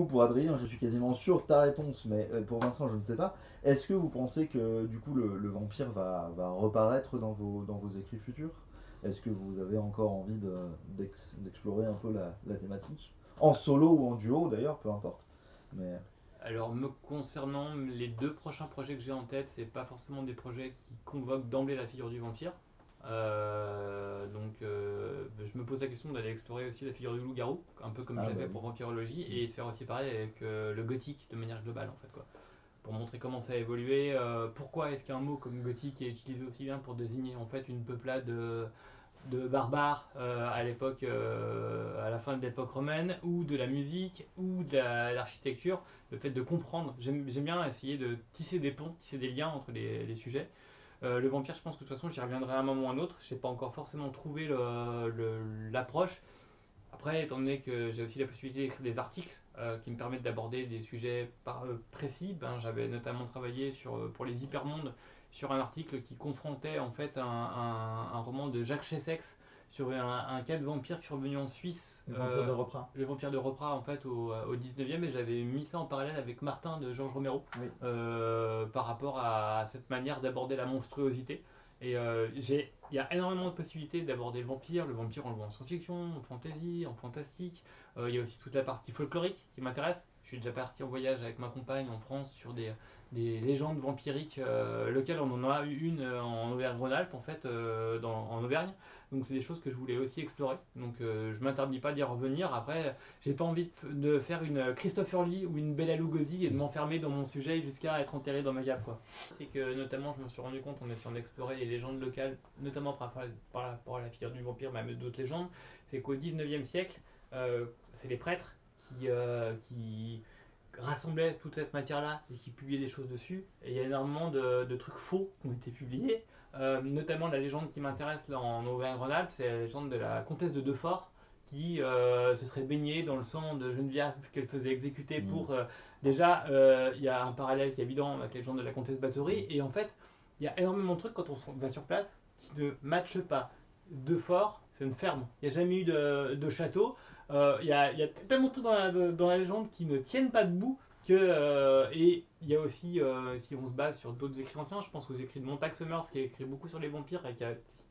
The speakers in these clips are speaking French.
coup, pour Adrien, je suis quasiment sûr de ta réponse, mais pour Vincent, je ne sais pas. Est-ce que vous pensez que du coup le vampire va reparaître dans vos écrits futurs? Est-ce que vous avez encore envie d'explorer un peu la thématique? En solo ou en duo d'ailleurs, peu importe. Mais Alors, me concernant, les deux prochains projets que j'ai en tête, c'est pas forcément des projets qui convoquent d'emblée la figure du vampire. Je me pose la question d'aller explorer aussi la figure du loup-garou, un peu comme ah j'ai bah fait oui. pour Vampirologie, Mm. et de faire aussi pareil avec le gothique de manière globale, en fait, quoi. Pour montrer comment ça a évolué, pourquoi est-ce qu'un mot comme gothique est utilisé aussi bien pour désigner en fait une peuplade de barbares à l'époque, à la fin de l'époque romaine, ou de la musique, ou de l'architecture. Le fait de comprendre, j'aime bien essayer de tisser des ponts, tisser des liens entre les sujets. Le vampire, je pense que de toute façon, j'y reviendrai à un moment ou à un autre. Je n'ai pas encore forcément trouvé l'approche. Après, étant donné que j'ai aussi la possibilité d'écrire des articles qui me permettent d'aborder des sujets précis, ben, j'avais notamment travaillé pour les Hypermondes sur un article qui confrontait en fait un roman de Jacques Chessex sur un cas de vampire qui est revenu en Suisse, Le vampire de Repras. le vampire de Repras en fait au 19e, et j'avais mis ça en parallèle avec Martin de Georges Romero Oui. par rapport à cette manière d'aborder la monstruosité. Il y a énormément de possibilités d'aborder le vampire. Le vampire, on le voit en science-fiction, en fantasy, en fantastique. Il y a aussi toute la partie folklorique qui m'intéresse. Je suis déjà parti en voyage avec ma compagne en France sur des légendes vampiriques locales. On en a eu une en Auvergne-Rhône-Alpes, en fait, en Auvergne. Donc c'est des choses que je voulais aussi explorer. Donc je m'interdis pas d'y revenir. Après, j'ai pas envie de faire une Christopher Lee ou une Bela Lugosi et de m'enfermer dans mon sujet jusqu'à être enterré dans ma cave, quoi. C'est que notamment je me suis rendu compte en essayant d'explorer les légendes locales, notamment par rapport à la figure du vampire, mais même d'autres légendes, c'est qu'au 19e siècle, c'est les prêtres qui rassemblaient toute cette matière-là et qui publiaient des choses dessus. Et il y a énormément de trucs faux qui ont été publiés. Notamment la légende qui m'intéresse là en Auvergne-Rhône-Alpes, c'est la légende de la comtesse de Defort qui se serait baignée dans le sang de Geneviève qu'elle faisait exécuter Mm. pour déjà, il y a un parallèle qui est évident avec la légende de la comtesse Bathory, et en fait, il y a énormément de trucs quand on va sur place qui ne matchent pas. De fort, c'est une ferme. Il n'y a jamais eu de château. Il y a tellement de trucs dans la légende qui ne tiennent pas debout et il y a aussi, si on se base sur d'autres écrits anciens, je pense aux écrits de Montague Summers qui a écrit beaucoup sur les vampires et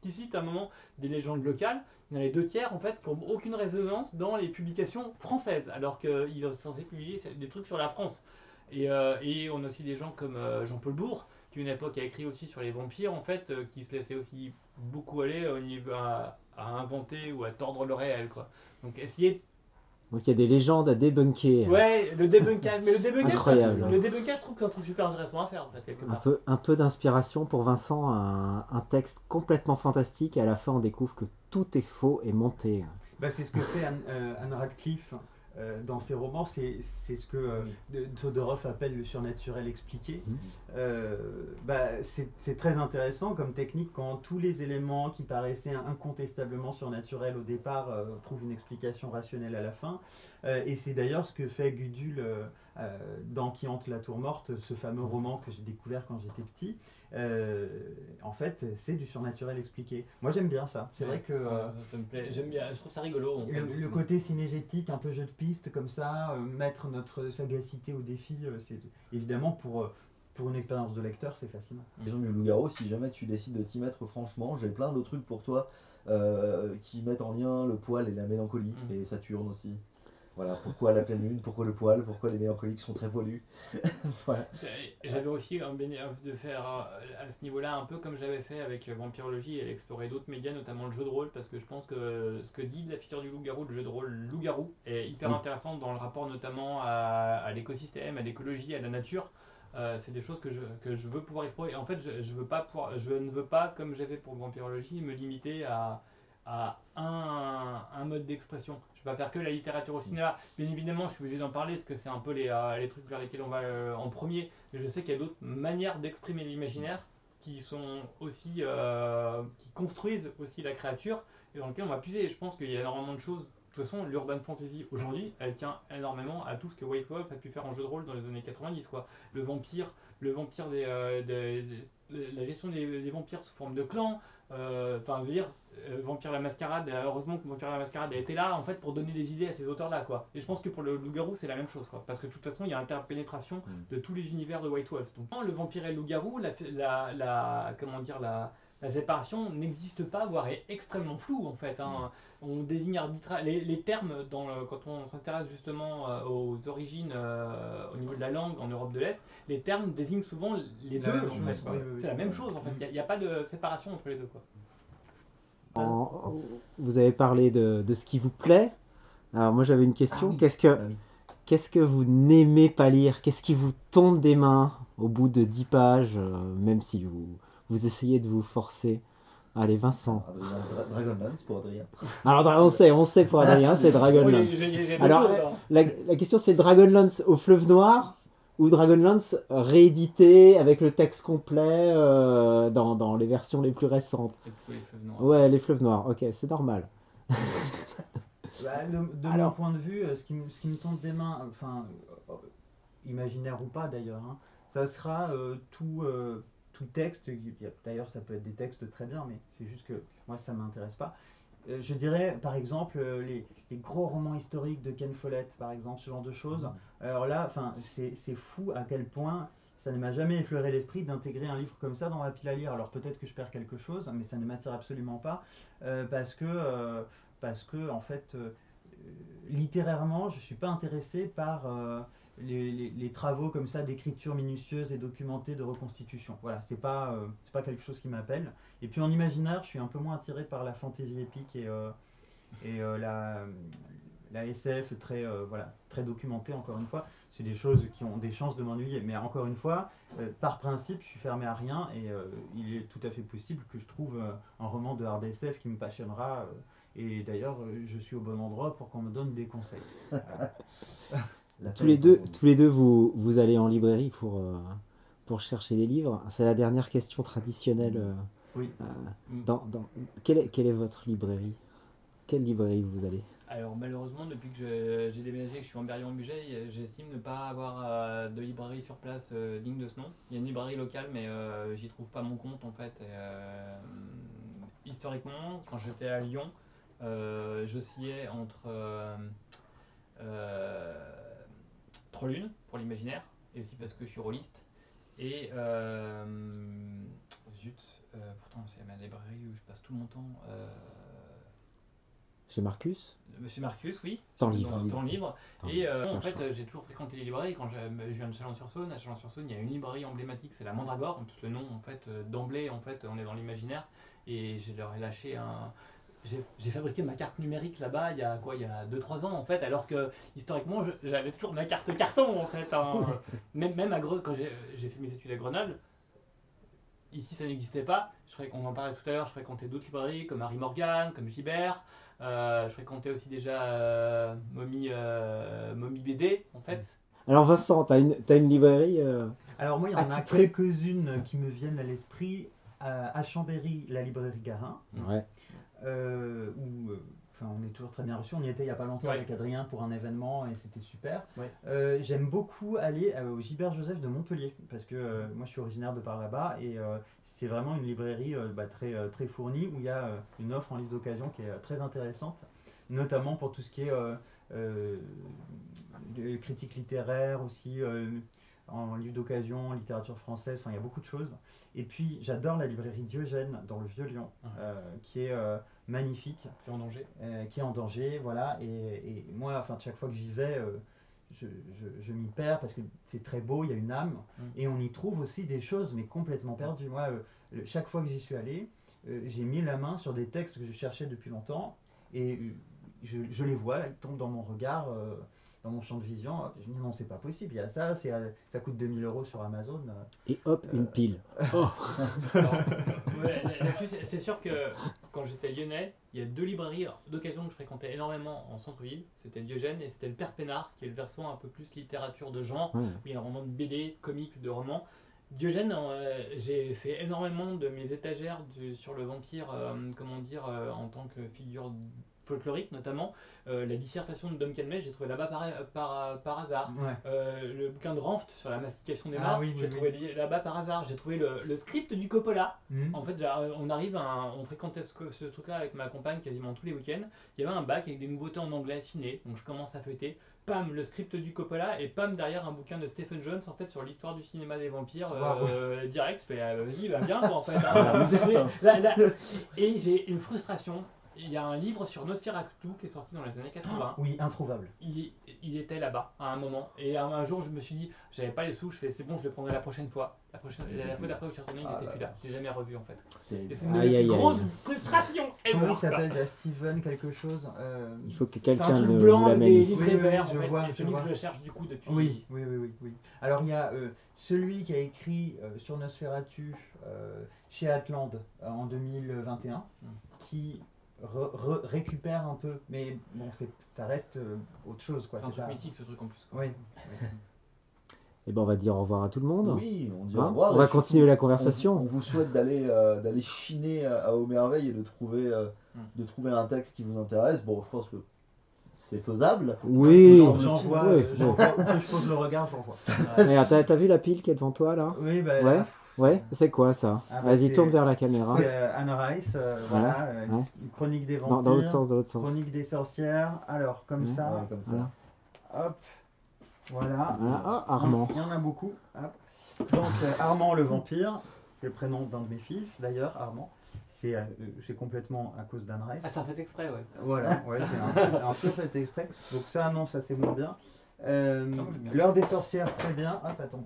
qui cite à un moment des légendes locales. Dans les deux tiers, en fait, font aucune résonance dans les publications françaises, alors qu'il est censé publier des trucs sur la France. Et on a aussi des gens comme Jean-Paul Bourg, qui, une époque, a écrit aussi sur les vampires, en fait, qui se laissait aussi beaucoup aller au niveau à inventer ou à tordre le réel, quoi. Donc, essayer. Donc il y a des légendes à débunker. Ouais, le débunkage. Mais Incroyable. le débunkage, je trouve que c'est un truc super intéressant à faire, en fait, quelque part. Un peu d'inspiration pour Vincent, un texte complètement fantastique et à la fin on découvre que tout est faux et monté. Bah, c'est ce que fait Anne Radcliffe dans ses romans, c'est ce que Todorov appelle le surnaturel expliqué. Mmh. C'est très intéressant comme technique quand tous les éléments qui paraissaient incontestablement surnaturels au départ trouvent une explication rationnelle à la fin. Et c'est d'ailleurs ce que fait Gudule dans Qui hante la tour morte, ce fameux roman que j'ai découvert quand j'étais petit. En fait, c'est du surnaturel expliqué. Moi j'aime bien ça. C'est vrai que ça me plaît. J'aime bien, je trouve ça rigolo. En fait. le côté cinégétique, un peu jeu de piste comme ça, mettre notre sagacité au défi, c'est évidemment pour une expérience de lecteur, c'est fascinant. Question du loup-garou, si jamais tu décides de t'y mettre franchement, j'ai plein d'autres trucs pour toi qui mettent en lien le poil et la mélancolie, et Saturne aussi. Voilà, pourquoi la pleine lune, pourquoi le poil, pourquoi les mélancoliques sont très poilus. Voilà. J'avais aussi un bénéfice de faire à ce niveau-là un peu comme j'avais fait avec Vampirologie et explorer d'autres médias, notamment le jeu de rôle, parce que je pense que ce que dit la figure du loup-garou, le jeu de rôle loup-garou, est hyper Oui. intéressant dans le rapport notamment à l'écosystème, à l'écologie, à la nature. C'est des choses que je veux pouvoir explorer. Et en fait, je ne veux pas, comme j'ai fait pour Vampirologie, me limiter à un mode d'expression. Je ne vais pas faire que la littérature au cinéma. Bien évidemment, je suis obligé d'en parler parce que c'est un peu les trucs vers lesquels on va en premier. Mais je sais qu'il y a d'autres manières d'exprimer l'imaginaire qui sont aussi qui construisent aussi la créature et dans lesquelles on va puiser. Et je pense qu'il y a énormément de choses. De toute façon, l'urban fantasy aujourd'hui, elle tient énormément à tout ce que White Wolf a pu faire en jeu de rôle dans les années 90, quoi. Le vampire la gestion des vampires sous forme de clans. Enfin, je veux dire, Vampire la Mascarade, heureusement que Vampire la Mascarade a été là en fait pour donner des idées à ces auteurs-là, quoi. Et je pense que pour le loup-garou, c'est la même chose, quoi. Parce que de toute façon, il y a interpénétration de tous les univers de White Wolf. Donc, le vampire et le loup-garou, comment dire, la séparation n'existe pas, voire est extrêmement floue en fait. Hein. On désigne les termes quand on s'intéresse justement aux origines au niveau de la langue en Europe de l'Est, les termes désignent souvent les deux en fait. C'est la même chose en fait. Il n'y a pas de séparation entre les deux, quoi. Vous avez parlé de ce qui vous plaît. Alors moi j'avais une question. Qu'est-ce que vous n'aimez pas lire? Qu'est-ce qui vous tombe des mains au bout de 10 pages, même si vous essayez de vous forcer? Allez, Vincent. Dragonlance pour Adrien. Alors on sait pour Adrien, c'est Dragonlance. Alors la question c'est Dragonlance au Fleuve Noir ou Dragonlance réédité avec le texte complet dans les versions les plus récentes. Les Fleuves Noirs. Ouais, les Fleuves Noirs, ok, c'est normal. De mon point de vue, ce qui me tombe des mains, enfin, imaginaire ou pas d'ailleurs, hein, ça sera tout texte. D'ailleurs, ça peut être des textes très bien, mais c'est juste que moi, ça m'intéresse pas. Je dirais, par exemple, les gros romans historiques de Ken Follett, par exemple, ce genre de choses. Alors là, enfin, c'est fou à quel point ça ne m'a jamais effleuré l'esprit d'intégrer un livre comme ça dans ma pile à lire. Alors peut-être que je perds quelque chose, mais ça ne m'attire absolument pas parce que en fait, littérairement, je ne suis pas intéressé par les travaux comme ça d'écriture minutieuse et documentée de reconstitution. Voilà, c'est pas quelque chose qui m'appelle. Et puis en imaginaire, je suis un peu moins attiré par la fantaisie épique et la SF très documentée, encore une fois. C'est des choses qui ont des chances de m'ennuyer. Mais encore une fois, par principe, je suis fermé à rien et il est tout à fait possible que je trouve un roman de hard SF qui me passionnera. Et d'ailleurs, je suis au bon endroit pour qu'on me donne des conseils. Tous les deux vous allez en librairie pour chercher les livres. C'est la dernière question traditionnelle. Oui. Quelle est votre librairie? Quelle librairie vous allez? Alors malheureusement, depuis que j'ai déménagé et que je suis en Berry-en-Bugey, j'estime ne pas avoir de librairie sur place digne de ce nom. Il y a une librairie locale, mais j'y trouve pas mon compte en fait. Historiquement, quand j'étais à Lyon, j'oscillais entre Trollune pour l'imaginaire, et aussi parce que je suis rôliste, et pourtant c'est ma librairie où je passe tout mon temps. Chez Marcus? Monsieur Marcus, oui. Temps libre. Temps libre. Et en fait, j'ai toujours fréquenté les librairies. Quand je viens de Chalon-sur-Saône, à Chalon-sur-Saône, il y a une librairie emblématique, c'est la Mandragore. En plus, le nom, en fait, d'emblée, en fait, on est dans l'imaginaire. Et je leur ai lâché un. J'ai fabriqué ma carte numérique là-bas il y a 2-3 ans en fait, alors que historiquement j'avais toujours ma carte carton en fait. Hein. Même à Grenoble, quand j'ai fait mes études à Grenoble, ici ça n'existait pas. On en parlait tout à l'heure, je fréquentais d'autres librairies comme Harry Morgan, comme Gibert. Je fréquentais aussi déjà Mommy BD en fait. Alors Vincent, t'as une librairie Alors moi il y en a quelques-unes qui me viennent à l'esprit. À Chambéry, la librairie Garin. Ouais. Où on est toujours très bien reçus. On y était il n'y a pas longtemps avec Adrien pour un événement et c'était super. Ouais. J'aime beaucoup aller au Gilbert Joseph de Montpellier parce que moi je suis originaire de par là-bas et c'est vraiment une librairie très fournie où il y a une offre en livre d'occasion qui est très intéressante, notamment pour tout ce qui est de critique littéraire aussi. En livre d'occasion, en littérature française, il y a beaucoup de choses. Et puis j'adore la librairie Diogène dans le Vieux-Lyon, qui est magnifique. Qui est en danger, voilà. Et moi, chaque fois que j'y vais, je m'y perds parce que c'est très beau, il y a une âme. Et on y trouve aussi des choses, mais complètement perdues. Moi, chaque fois que j'y suis allé, j'ai mis la main sur des textes que je cherchais depuis longtemps. Et je les vois, là, ils tombent dans mon regard. Dans mon champ de vision, je me dis non, c'est pas possible, il y a ça, ça coûte 2000 € sur Amazon. Et hop, une pile. C'est sûr que quand j'étais lyonnais, il y a 2 librairies d'occasion que je fréquentais énormément en centre-ville. C'était Diogène et c'était le Père Pénard, qui est le versant un peu plus littérature de genre, où il y a un roman de BD, de comics, de romans. Diogène, j'ai fait énormément de mes étagères sur le vampire, en tant que figure folkloriques notamment. La dissertation de Duncan May, j'ai trouvé là-bas par hasard. Ouais. Le bouquin de Ranft sur la mastication des Ah morts, oui, j'ai oui, trouvé là-bas par hasard. J'ai trouvé le script du Coppola. Mhm. En fait, on fréquentait ce truc-là avec ma compagne quasiment tous les week-ends. Il y avait un bac avec des nouveautés en anglais ciné, donc je commence à feuilleter. Pam, le script du Coppola, et pam, derrière un bouquin de Stephen Jones, en fait, sur l'histoire du cinéma des vampires, direct. Je fais, vas-y, va bien, quoi, en fait. Et j'ai une frustration. Il y a un livre sur Nosferatu qui est sorti dans les années 80. Oui, introuvable. Il était là-bas à un moment. Et un jour, je me suis dit, j'avais pas les sous, je fais, c'est bon, je le prendrai la prochaine fois. La fois d'après où je suis retourné, il était plus là. Je l'ai jamais revu en fait. Et c'est une de Aïe, mes aïe, plus aïe. grosses frustrations ever. Comment il s'appelle? Il y a Steven quelque chose. Il faut que C'est un quelqu'un truc nous blanc avec l'amène des ici. livrets Oui, oui, verts en je fait. vois, Et je celui vois. que je cherche du coup depuis. Oui. Alors il y a celui qui a écrit sur Nosferatu chez Atland en 2021, qui récupère un peu, mais bon, ça reste autre chose, quoi. C'est un truc pas... mythique ce truc en plus. Quoi. Oui. Et ben on va dire au revoir à tout le monde. Oui, on dit Hein, au revoir. on et va surtout, continuer la conversation. On vous souhaite d'aller chiner à Aumerveille et de trouver un texte qui vous intéresse. Bon, je pense que c'est faisable. Oui. J'envoie, Oui. où que je pose le regard, j'envoie. Regarde, t'as vu la pile qui est devant toi là? Oui, bah, Ouais. là, Ouais, c'est quoi ça? Ah, bah, Vas-y, c'est- tourne vers la caméra. c'est Anne Rice, voilà, ouais. une chronique des Dans vampires, l'autre sens, dans l'autre sens. chronique des sorcières. Alors, comme Ouais. ça, Ouais, comme ça. Voilà. hop, voilà. Voilà. Ah, Armand. Il y en a beaucoup. Hop. Donc, Armand le vampire, c'est le prénom d'un de mes fils, d'ailleurs, Armand. C'est complètement à cause d'Anne Rice. Ah, ça en fait exprès, ouais. Voilà, ouais, c'est un peu fait exprès. Donc ça, non, ça c'est moins bien. j'aime bien. L'heure des sorcières, très bien. Ah, ça tombe.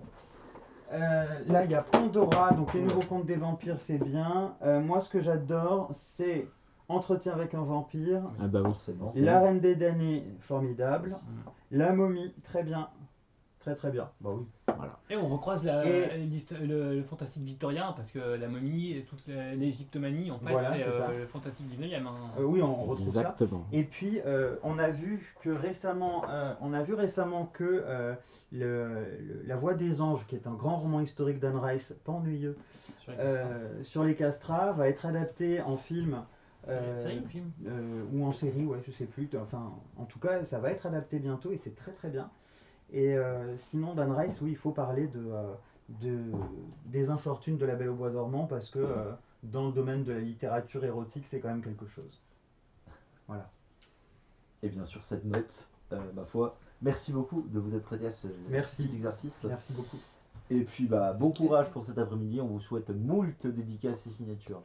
Là, il y a Pandora, donc les nouveaux contes des vampires, c'est bien. Moi, ce que j'adore, c'est Entretien avec un vampire. Ah bah oui. Forcément. La Reine des damnés, formidable. La momie, très bien. Très très bien. Bah oui. Et on recroise le fantastique victorien parce que la momie et toute l'égyptomanie, en fait, Voilà, c'est c'est ça. le fantastique 19e. Hein. Oui, on retrouve ça. Exactement. Et puis, on a vu récemment que La Voix des Anges, qui est un grand roman historique d'Anne Rice, pas ennuyeux, sur les castrats, va être adapté en film. Série ou film Ou en série, ouais, je sais plus. Enfin, en tout cas, ça va être adapté bientôt et c'est très très bien. Et sinon, d'Anne Rice, oui, il faut parler des infortunes de La Belle au Bois dormant parce que dans le domaine de la littérature érotique, c'est quand même quelque chose. Voilà. Et bien sûr, cette note, ma foi, merci beaucoup de vous être prêté à ce Merci. petit exercice. Merci beaucoup. Et puis, bon courage pour cet après-midi. On vous souhaite moult dédicaces et signatures.